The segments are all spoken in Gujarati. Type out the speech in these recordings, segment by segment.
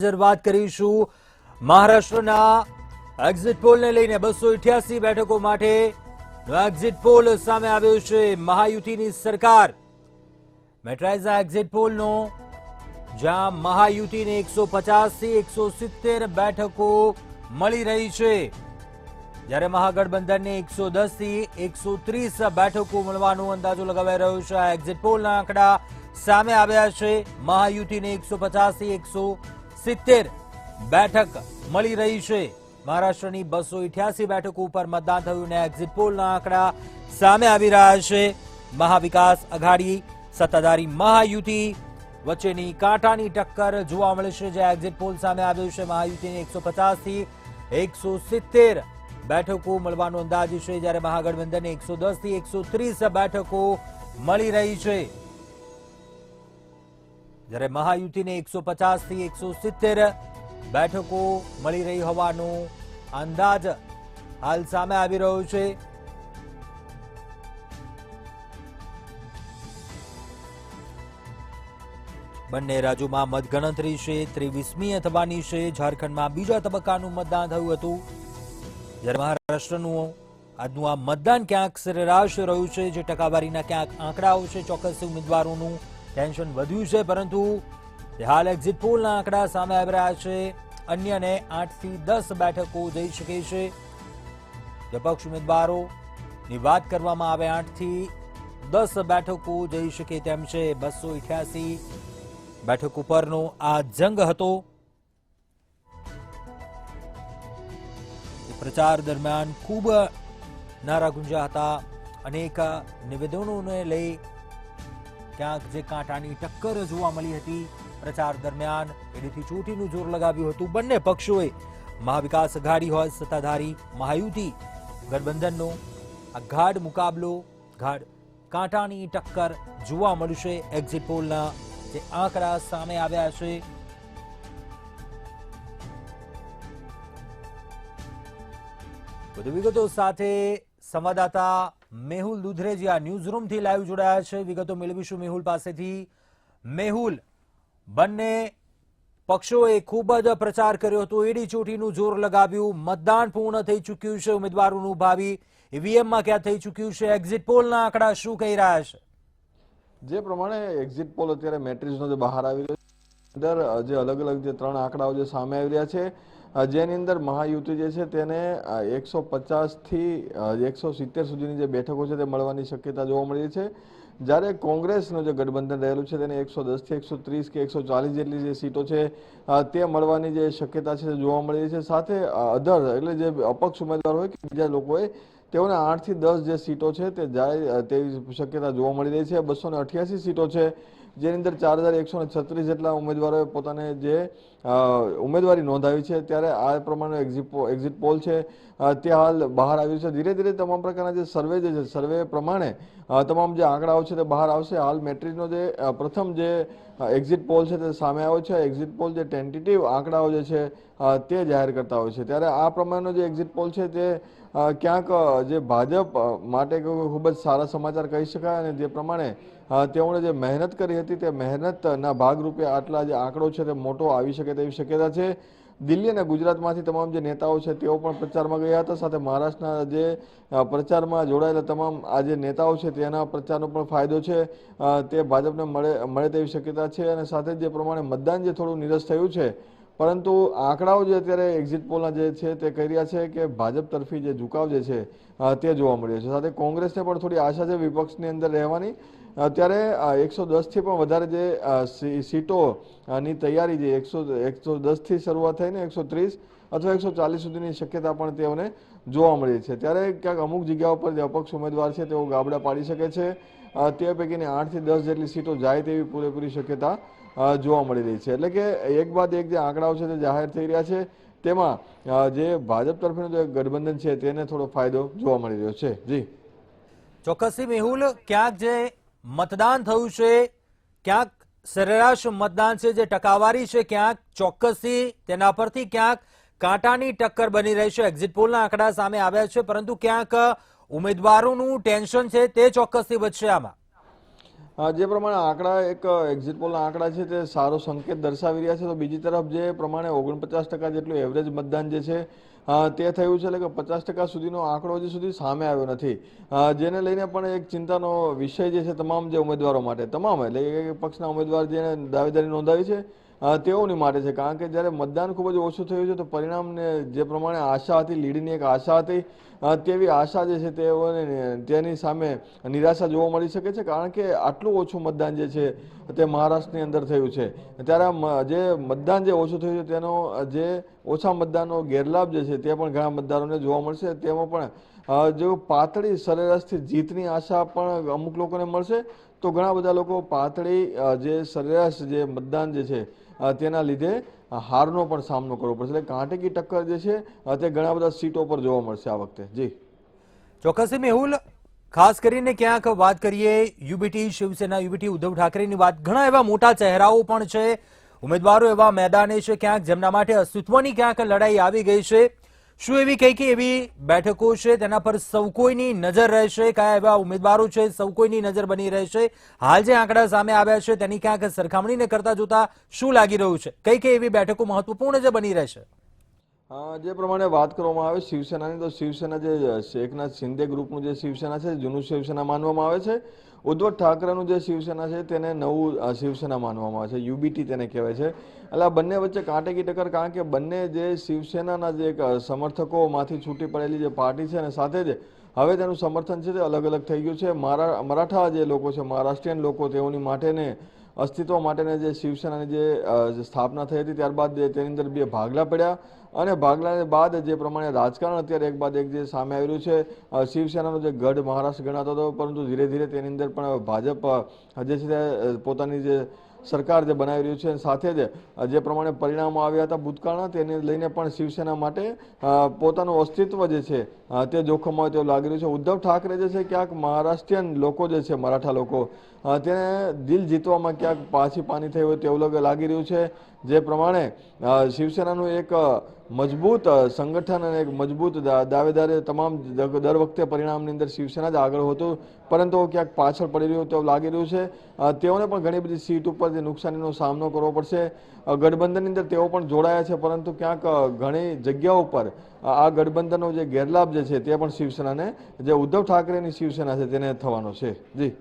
વાત કરીશું મહારાષ્ટ્રના એક્ઝિટ પોલને લઈને 288 બેઠકો માટે એક્ઝિટ પોલ સામે આવ્યો છે। મહાયુતિની સરકાર મેટ્રાઇઝના એક્ઝિટ પોલનો જ્યાં મહાયુતિને 150 થી 170 બેઠકો મળી રહી છે, જ્યારે મહાગઠબંધનને 110 થી 130 બેઠકો મળવાનો અંદાજો લગાવાઈ રહ્યો છે। આ એક્ઝિટ પોલના આંકડા સામે આવ્યા છે। મહાયુતિને 150 થી 170 બેઠક મળી રહી છે। મહારાષ્ટ્રની 288 બેઠકો ઉપર મતદાન થયું અને એક્ઝિટ પોલના આંકડા સામે આવી રહ્યા છે। મહાવિકાસ આઘાડી સત્તાધારી મહાયુતિ વચ્ચેની કાંટાની ટક્કર જોવા મળશે, જે એક્ઝિટ પોલ સામે આવ્યો છે। મહાયુતિને 150 થી 170 બેઠકો મળવાનો અંદાજ છે, જ્યારે મહાગઠબંધનને 110 થી 130 બેઠકો મળી રહી છે, જ્યારે મહાયુતિને 150 થી 170 બેઠકો મળી રહી હોવાનો અંદાજ હાલ સામે આવી રહ્યો છે। બંને રાજ્યોમાં મતગણતરી છે 23મીએ થવાની છે। ઝારખંડમાં બીજા તબક્કાનું મતદાન થયું હતું, જ્યારે મહારાષ્ટ્રનું આજનું આ મતદાન ક્યાંક સરેરાશ રહ્યું છે। જે ટકાવારીના ક્યાંક આંકડાઓ છે, ચોક્કસ ઉમેદવારોનું ટેન્શન વધ્યું છે, પરંતુ હાલ એક્ઝિટ પોલના આંકડા સામે આવી રહ્યા છે। અન્યને 8 થી 10 બેઠકો જઈ શકે છે। વિપક્ષ ઉમેદવારોની વાત કરવામાં આવે 8 થી 10 બેઠકો જઈ શકે તેમ છે। 288 બેઠક ઉપરનો આ જંગ હતો। પ્રચાર દરમિયાન ખૂબ નારા ગુંજ્યા હતા। અનેક નિવેદનોને લઈ ક્યાંક જે કાંટાની ટક્કર જોવા મળી હતી પ્રચાર દરમિયાન, એડીથી ચોટીનું જોર લગાવ્યું હતું બંને પક્ષોએ। મહાવિકાસ આઘાડી હોય સત્તાધારી મહાયુતિ ગઠબંધનનો આ ગાઢ મુકાબલો, ગાઢ કાંટાની ટક્કર જોવા મળશે। એક્ઝિટ પોલના જે આંકડા સામે આવ્યા છે, વધુ વિગતો સાથે સંવાદદાતા મેહુલ દુધરેજી આ ન્યૂઝરૂમથી લાઈવ જોડાયા છે। વિગતો મેળવીશું મેહુલ પાસેથી। મેહુલ, બંને પક્ષોએ ખૂબ જ પ્રચાર કર્યો હતો, એડી ચોટીનું જોર લગાવ્યું, મતદાન પૂર્ણ થઈ ચૂક્યું છે, ઉમેદવારોનું ભાવિ ઈવીએમમાં ક્યાં થઈ ચૂક્યું છે, એક્ઝિટ પોલના આંકડા શું કહી રહ્યા છે? જે પ્રમાણે એક્ઝિટ પોલ અત્યારે મેટ્રિક્સનો જે બહાર આવી રહ્યો છે, અંદર જે અલગ અલગ જે 3 આંકડાઓ જે સામે આવી રહ્યા છે, જેની અંદર મહાયુતિ જે છે તેને 150 થી 170 સુધીની જે બેઠકો છે તે મળવાની શક્યતા જોવા મળી છે, જ્યારે કોંગ્રેસનું જે ગઠબંધન રહેલું છે તેને 110 થી 130 કે 140 જેટલી જે સીટો છે તે મળવાની જે શક્યતા છે જોવા મળી રહી છે। સાથે અધર એટલે જે અપક્ષ ઉમેદવાર હોય કે બીજા લોકો હોય તેઓને 8 થી 10 જે સીટો છે તે જાય તેવી શક્યતા જોવા મળી રહી છે। 288 સીટો છે, જેની અંદર 4136 જેટલા ઉમેદવારોએ પોતાને જે ઉમેદવારી નોંધાવી છે, ત્યારે આ પ્રમાણે એક્ઝિટ પોલ છે તે હાલ બહાર આવ્યું છે। ધીરે ધીરે તમામ પ્રકારના જે સર્વે છે, સર્વે પ્રમાણે તમામ જે આંકડાઓ છે તે બહાર આવશે। હાલ મેટ્રિકનો જે પ્રથમ જે એક્ઝિટ પોલ છે તે સામે આવ્યો છે। એક્ઝિટ પોલ જે ટેન્ટેટિવ આંકડાઓ જે છે તે જાહેર કરતા હોય છે, ત્યારે આ પ્રમાણનો જે એક્ઝિટ પોલ છે તે ક્યાંક જે ભાજપ માટે ખૂબ જ સારા સમાચાર કહી શકાય, અને જે પ્રમાણે તેઓએ જે મહેનત કરી હતી તે મહેનતના ભાગરૂપે આટલા જે આંકડો છે તે મોટો આવી શકે તેવી શક્યતા છે। દિલ્હી અને ગુજરાતમાંથી તમામ જે નેતાઓ છે તેઓ પણ પ્રચારમાં ગયા હતા, સાથે મહારાષ્ટ્રના જે પ્રચારમાં જોડાયેલા તમામ આ જે નેતાઓ છે તેના પ્રચારનો પણ ફાયદો છે તે ભાજપને મળે તેવી શક્યતા છે। અને સાથે જે પ્રમાણે મતદાન જે થોડું નીરસ થયું છે, પરંતુ આંકડાઓ જે અત્યારે એક્ઝિટ પોલના જે છે તે કહી રહ્યા છે કે ભાજપ તરફી જે ઝુકાવ જે છે તે જોવા મળ્યો છે। સાથે કોંગ્રેસને પણ થોડી આશા છે વિપક્ષની અંદર રહેવાની, ત્યારે 110 થી પણ વધારે જે સીટોની તૈયારી જે 110 થી શરૂઆત થઈને 130 અથવા 140 સુધીની શક્યતા પણ તેઓને જોવા મળી છે। ત્યારે ક્યાંક અમુક જગ્યાઓ પર જે અપક્ષ ઉમેદવાર છે તેઓ ગાબડા પાડી શકે છે, તે પૈકીની 8 થી 10 જેટલી સીટો જાય તેવી પૂરેપૂરી શક્યતા જોવા મળી રહી છે। એટલે કે એક બાદ એક જે આંકડાઓ છે તે જાહેર થઈ રહ્યા છે, તેમાં જે ભાજપ તરફનું જે ગઠબંધન છે તેને થોડો ફાયદો જોવા મળી રહ્યો છે। જી ચોક્કસથી મેહુલ, ક્યાંક જે મતદાન થયું છે, ક્યાંક સરેરાશ મતદાન છે, જે ટકાવારી છે ક્યાંક ચોક્કસથી તેના પરથી ક્યાંક કાંટાની ટક્કર બની રહી છે। એક્ઝિટ પોલના આંકડા સામે આવ્યા છે, પરંતુ ક્યાંક ઉમેદવારોનું ટેન્શન છે તે ચોક્કસથી વધશે આમાં। જે પ્રમાણે આંકડા એક એક્ઝિટ પોલના આંકડા છે તે સારો સંકેત દર્શાવી રહ્યા છે, તો બીજી તરફ જે પ્રમાણે 49% જેટલું એવરેજ મતદાન જે છે તે થયું છે, એટલે કે 50% સુધીનો આંકડો હજી સુધી સામે આવ્યો નથી, જેને લઈને પણ એક ચિંતાનો વિષય જે છે તમામ જે ઉમેદવારો માટે, તમામ એટલે કે પક્ષના ઉમેદવાર જેને દાવેદારી નોંધાવી છે તેઓની માટે છે. કારણ કે જ્યારે મતદાન ખૂબ જ ઓછું થયું છે તો પરિણામને જે પ્રમાણે આશા હતી, લીડની એક આશા હતી, તેવી આશા જે છે તેઓને તેની સામે નિરાશા જોવા મળી શકે છે. કારણ કે આટલું ઓછું મતદાન જે છે તે મહારાષ્ટ્રની અંદર થયું છે, ત્યારે જે મતદાન જે ઓછું થયું છે તેનો જે ઓછા મતદાનનો ગેરલાભ જે છે તે પણ ઘણા મતદારોને જોવા મળશે. તેમાં પણ જો પાતળી સરેરાશથી જીતની આશા પણ અમુક લોકોને મળશે, તો ઘણા બધા લોકો પાતળી જે સરેરાશ જે મતદાન જે છે તેના લીધે હારનો પણ સામનો કરવો પડશે. એટલે કાંટેકી ટક્કર જે છે તે ઘણા બધા સીટો પર જોવા મળશે આ વખતે. જી ચોક્કસથી મેહુલ, ખાસ કરીને ક્યાંક વાત કરીએ યુબીટી શિવસેના, યુબીટી ઉદ્ધવ ઠાકરેની વાત, ઘણા એવા મોટા ચહેરાઓ પણ છે, ઉમેદવારો એવા મેદાને છે ક્યાંક જેમના માટે અસ્તિત્વની ક્યાંક લડાઈ આવી ગઈ છે. શું એવી કઈ એવી બેઠકો છે તેના પર સૌ કોઈની નજર રહેશે? કયા એવા ઉમેદવારો છે સૌ કોઈની નજર બની રહેશે? હાલ જે આંકડા સામે આવ્યા છે તેની ક્યાંક સરખામણીને કરતા જોતા શું લાગી રહ્યું છે? કઈ એવી બેઠકો મહત્વપૂર્ણ જે બની રહેશે? જે પ્રમાણે વાત કરવામાં આવે શિવસેનાની, તો શિવસેના જે એકનાથ શિંદે ગ્રુપનું જે શિવસેના છે જૂનું શિવસેના માનવામાં આવે છે. ઉદ્ધવ ઠાકરેનું જે શિવસેના છે તેને નવું શિવસેના માનવામાં આવે છે, યુબીટી તેને કહેવાય છે. એટલે આ બંને વચ્ચે કાંટેકી ટક્કર, કારણ કે બંને જે શિવસેનાના જે સમર્થકોમાંથી છૂટી પડેલી જે પાર્ટી છે અને સાથે જ હવે તેનું સમર્થન છે તે અલગ અલગ થઈ ગયું છે. મરાઠા જે લોકો છે, મહારાષ્ટ્રીયન લોકો, તેઓની માટેને અસ્તિત્વ માટેને જે શિવસેનાની જે સ્થાપના થઈ હતી ત્યારબાદ તેની અંદર બે ભાગલા પડ્યા, અને ભાગલા બાદ જે પ્રમાણે રાજકારણ અત્યારે એક બાદ એક જે સામે આવી રહ્યું છે, શિવસેનાનો જે ગઢ મહારાષ્ટ્ર ગણાતો હતો, પરંતુ ધીરે ધીરે તેની અંદર પણ ભાજપ જે છે તે પોતાની જે સરકાર જે બનાવી રહ્યું છે, સાથે જ જે પ્રમાણે પરિણામો આવ્યા હતા ભૂતકાળના, તેને લઈને પણ શિવસેના માટે પોતાનું અસ્તિત્વ જે છે તે જોખમમાં હોય તેવું લાગી રહ્યું છે. ઉદ્ધવ ઠાકરે જે છે ક્યાંક મહારાષ્ટ્રીયન લોકો જે છે, મરાઠા લોકો, તેને દિલ જીતવામાં ક્યાંક પાછી પાની થઈ હોય તેવું લાગી રહ્યું છે. જે પ્રમાણે શિવસેનાનું એક મજબૂત સંગઠન અને એક મજબૂત દાવેદારે તમામ દર વખતે પરિણામની અંદર શિવસેના જ આગળ હતું, પરંતુ ક્યાંક પાછળ પડી રહ્યું તેવું લાગી રહ્યું છે. તેઓને પણ ઘણી બધી સીટ ઉપર જે નુકસાનીનો સામનો કરવો પડશે. ગઠબંધનની અંદર તેઓ પણ જોડાયા છે, પરંતુ ક્યાંક ઘણી જગ્યાઓ પર આ ગઠબંધનનો જે ગેરલાભ જે છે તે પણ શિવસેનાને, જે ઉદ્ધવ ઠાકરેની શિવસેના છે તેને થવાનો છે. જી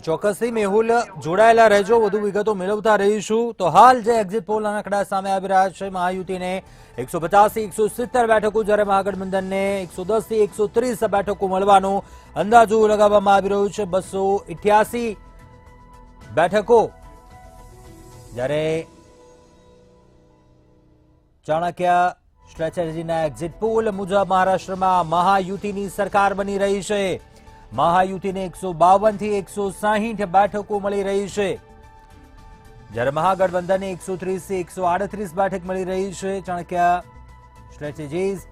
ચોક્કસથી મેહુલ, જોડાયેલા રહેજો, વધુ વિગતો મેળવતા રહીશું. તો હાલ જે એક્ઝિટ પોલ આંકડા સામે આવી રહ્યા છે, મહાયુતિને 150 થી 170 બેઠકો, જ્યારે મહાગઠબંધનને 110 થી 130 બેઠકો મળવાનો અંદાજો લગાવવામાં આવી રહ્યો છે. 288 બેઠકો, જ્યારે ચાણક્ય સ્ટ્રેટેજીના એક્ઝિટ પોલ મુજબ મહારાષ્ટ્રમાં મહાયુતિની સરકાર બની રહી છે. મહાયુતિને 152 થી 160 બેઠકો મળી રહી છે, જ્યારે મહાગઠબંધનને 130 થી 138 બેઠક મળી રહી છે. ચાણક્ય સ્ટ્રેટેજીઝ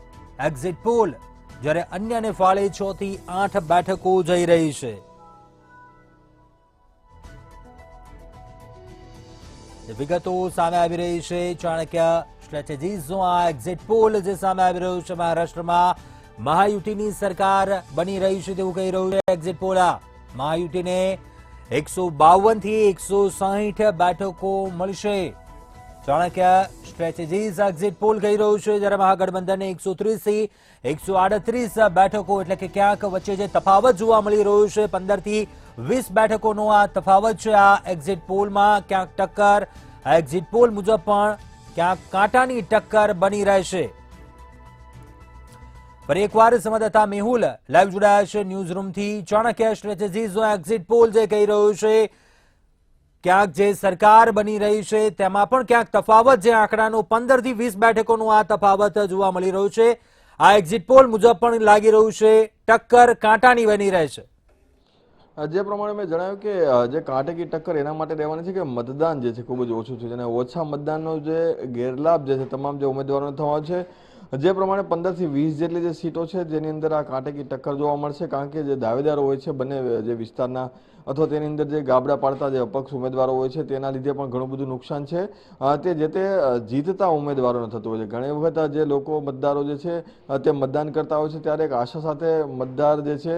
એક્ઝિટ પોલ, જ્યારે અન્યને ફાળે 6 થી 8 બેઠકો જઈ રહી છે. વિગતો સામે આવી રહી છે ચાણક્ય સ્ટ્રેટેજીઝનો આ એક્ઝિટ પોલ જે સામે આવી રહ્યું છે. મહારાષ્ટ્રમાં મહાયુતિની સરકાર બની રહી છે તેવું કહી રહ્યું છે એક્ઝિટ પોલ. મહાયુતિને 152 થી 160 બેઠકો મળશે. ચાણક્ય સ્ટ્રેટેજીઝ એક્ઝિટ પોલ કહી રહ્યું છે, જ્યારે મહાગઠબંધનને 130 થી 138 બેઠકો, એટલે કે ક્યાંક વચ્ચે જે તફાવત જોવા મળી રહ્યો છે 15 થી 20 બેઠકોનો આ તફાવત છે આ એક્ઝિટ પોલમાં. ક્યાંક ટક્કર આ એક્ઝિટ પોલ મુજબ પણ ક્યાંક કાંટાની ટક્કર બની રહેશે. ફરી એકવાર સંવાદદાતા મેહુલ લાઈવ જોડાયા છે ન્યૂઝ રૂમથી. ચાણક્ય સ્ટ્રેટેજીઝનો એક્ઝિટ પોલ જે કહી રહ્યો છે, ક્યાંક જે સરકાર બની રહી છે તેમાં પણ ક્યાંક તફાવત, જે આંકડાનો 15 થી 20 બેઠકોનો આ તફાવત જોવા મળી રહ્યો છે. આ એક્ઝિટ પોલ મુજબ પણ લાગી રહ્યું છે ટક્કર કાંટાની બની રહેશે. જે પ્રમાણે મેં જણાવ્યું કે જે કાંટેકી ટક્કર એના માટે રહેવાની છે કે મતદાન જે છે ખૂબ જ ઓછું છે, અને ઓછા મતદાનનો જે ગેરલાભ જે છે તમામ જે ઉમેદવારોને થવાનો છે. જે પ્રમાણે 15 થી 20 જેટલી જે સીટો છે જેની અંદર આ કાંટેકી ટક્કર જોવા મળશે, કારણ કે જે દાવેદારો હોય છે બંને જે વિસ્તારના અથવા તેની અંદર જે ગાબડા પાડતા જે અપક્ષ ઉમેદવારો હોય છે તેના લીધે પણ ઘણું બધું નુકસાન છે તે જે તે જીતતા ઉમેદવારોને થતું હોય છે. ઘણી વખત જે લોકો મતદારો જે છે તે મતદાન કરતા હોય છે ત્યારે એક આશા સાથે મતદાર જે છે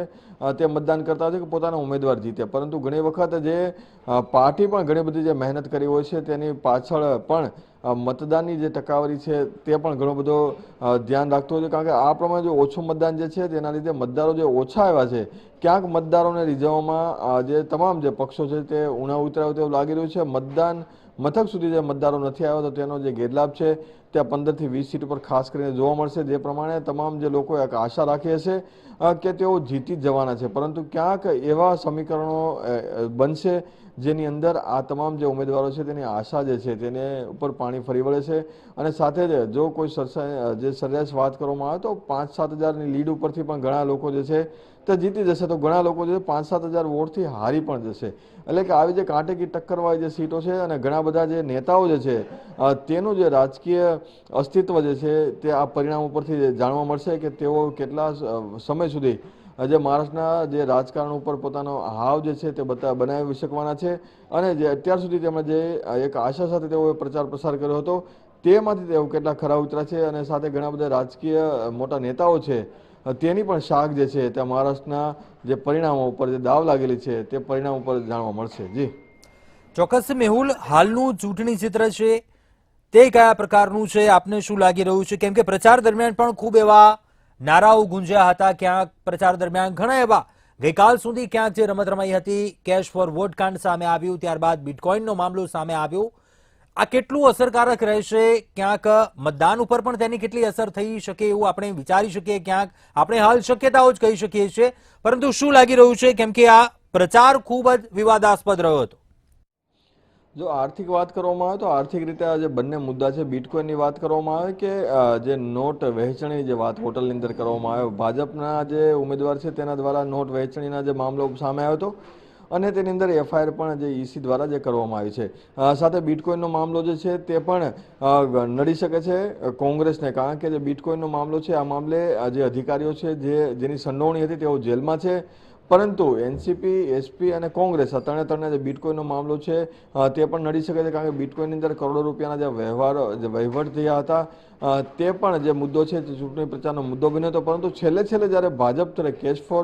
તે મતદાન કરતા હોય છે કે પોતાના ઉમેદવાર જીતે, પરંતુ ઘણી વખત જે પાર્ટી પણ ઘણી બધી જે મહેનત કરી હોય છે તેની પાછળ પણ મતદાનની જે ટકાવારી છે તે પણ ઘણો બધો ધ્યાન રાખતો હોય છે. કારણ કે આ પ્રમાણે જો ઓછું મતદાન જે છે તેના લીધે મતદારો જે ઓછા આવ્યા છે, ક્યાંક મતદારોને રીઝવવામાં જે તમામ જે પક્ષો છે તે ઉણા ઉતરાવે તેવું લાગી રહ્યું છે. મતદાન મથક સુધી જે મતદારો નથી આવ્યા તો તેનો જે ગેરલાભ છે ત્યાં 15 થી 20 સીટ ઉપર ખાસ કરીને જોવા મળશે. જે પ્રમાણે તમામ જે લોકો એક આશા રાખી હશે કે તેઓ જીતી જ જવાના છે, પરંતુ ક્યાંક એવા સમીકરણો બનશે જેની અંદર આ તમામ જે ઉમેદવારો છે તેની આશા જે છે તેને ઉપર પાણી ફરી વળે છે. અને સાથે જ જો કોઈ જે સરેરાશ વાત કરવામાં આવે તો 5-7 હજારની લીડ ઉપરથી પણ ઘણા લોકો જે છે તે જીતી જશે, તો ઘણા લોકો જે 5-7 હજાર વોટથી હારી પણ જશે. એટલે કે આવી જે કાંટેકી ટક્કરવાળી જે સીટો છે અને ઘણા બધા જે નેતાઓ જે છે તેનું જે રાજકીય અસ્તિત્વ જે છે તે આ પરિણામ ઉપરથી જાણવા મળશે કે તેઓ કેટલા સમય સુધી જે મહારાષ્ટ્રના જે રાજકારણ ઉપર પોતાનો હાવ જે છે તે બનાવી શકવાના છે. અને જે અત્યાર સુધી તેમણે જે એક આશા સાથે તેઓએ પ્રચાર પ્રસાર કર્યો હતો તેમાંથી તેઓ કેટલા ખરા ઉતર્યા છે અને સાથે ઘણા બધા રાજકીય મોટા નેતાઓ છે તેની પણ શાખ જે છે ત્યાં મહારાષ્ટ્રના જે પરિણામો ઉપર જે દાવ લાગેલી છે તે પરિણામ ઉપર જાણવા મળશે. જી ચોક્કસ મેહુલ, હાલનું ચૂંટણી ચિત્ર છે તે કયા પ્રકારનું છે, આપને શું લાગી રહ્યું છે? કેમ કે પ્રચાર દરમિયાન પણ ખૂબ એવા નારાઓ ગુંજ્યા હતા, ક્યાંક પ્રચાર દરમિયાન ઘણા એવા ગઈકાલ સુધી ક્યાંક જે રમત રમાઈ હતી, કેશ ફોર વોટ કાંડ સામે આવ્યું, ત્યારબાદ બિટકોઇનનો મામલો સામે આવ્યો. આ કેટલું અસરકારક રહેશે? ક્યાંક મતદાન ઉપર પણ તેની કેટલી અસર થઈ શકે એવું આપણે વિચારી શકીએ, ક્યાંક આપણે હાલ શક્યતાઓ જ કહી શકીએ છીએ, પરંતુ શું લાગી રહ્યું છે? કેમ કે આ પ્રચાર ખૂબ જ વિવાદાસ્પદ રહ્યો હતો. જો આર્થિક વાત કરવામાં આવે તો આર્થિક રીતે આ જે બંને મુદ્દા છે, બિટકોઇનની વાત કરવામાં આવે કે જે નોટ વહેંચણી જે વાત હોટલની અંદર કરવામાં આવે, ભાજપના જે ઉમેદવાર છે તેના દ્વારા નોટ વહેંચણીના જે મામલો સામે આવ્યો હતો અને તેની અંદર એફઆઈઆર પણ જે ઈસી દ્વારા જે કરવામાં આવી છે. સાથે બિટકોઇનનો મામલો જે છે તે પણ નડી શકે છે કોંગ્રેસને, કારણ કે જે બિટકોઇનનો મામલો છે આ મામલે જે અધિકારીઓ છે જેની સંડોવણી હતી તેઓ જેલમાં છે, પરંતુ એનસીપી, એસપી અને કોંગ્રેસ આ ત્રણે જે બિટકોઇનનો મામલો છે તે પણ નડી શકે છે. કારણ કે બિટકોઇનની અંદર કરોડો રૂપિયાના જે વહીવટ થયા હતા તે પણ જે મુદ્દો છે તે ચૂંટણી પ્રચારનો મુદ્દો બન્યો હતો. પરંતુ છેલ્લે જ્યારે ભાજપ તરફ કેશ ફોર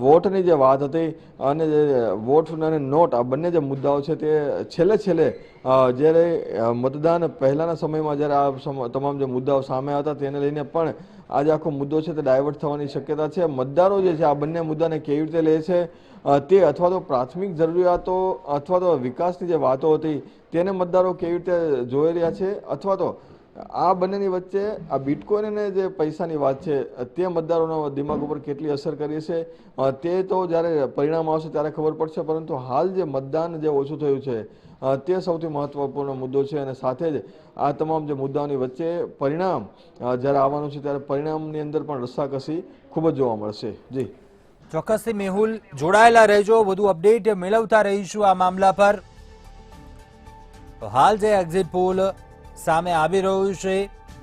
વોટની જે વાત હતી અને જે વોટ અને નોટ આ બંને જે મુદ્દાઓ છે તે છેલ્લે જ્યારે મતદાન પહેલાના સમયમાં જ્યારે આ તમામ જે મુદ્દાઓ સામે હતા તેને લઈને પણ આજે આખો મુદ્દો છે તે ડાયવર્ટ થવાની શક્યતા છે. મતદારો જે છે આ બંને મુદ્દાને કેવી રીતે લે છે તે અથવા તો પ્રાથમિક જરૂરિયાતો અથવા તો વિકાસની જે વાતો હતી તેને મતદારો કેવી રીતે જોઈ રહ્યા છે, અથવા તો આ બંનેની વચ્ચે આ બિટકોઇન અને જે પૈસાની વાત છે તે મતદારોના દિમાગ ઉપર કેટલી અસર કરી છે તે તો જ્યારે પરિણામ આવશે ત્યારે ખબર પડશે. પરંતુ હાલ જે મતદાન જે ઓછું થયું છે તે સૌથી મહત્વપૂર્ણ મુદ્દો છે. અને સાથે જ આ તમામ જે મુદ્દાઓની વચ્ચે પરિણામ જ્યારે આવવાનું છે ત્યારે પરિણામની અંદર પણ રસ્સાકસી ખૂબ જ જોવા મળશે. જી ચોક્કસથી મેહુલ, જોડાયેલા રહેજો, વધુ અપડેટ મેળવતા રહીશું આ મામલા પર. હાલ જે એક્ઝિટ પોલ સામે આવી રહ્યું છે,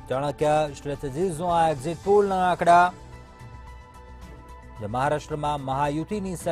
ચાણક્ય સ્ટ્રેટેજીઝનો આ એક્ઝિટ પોલના આંકડા, જે મહારાષ્ટ્રમાં મહાયુતિની સરકાર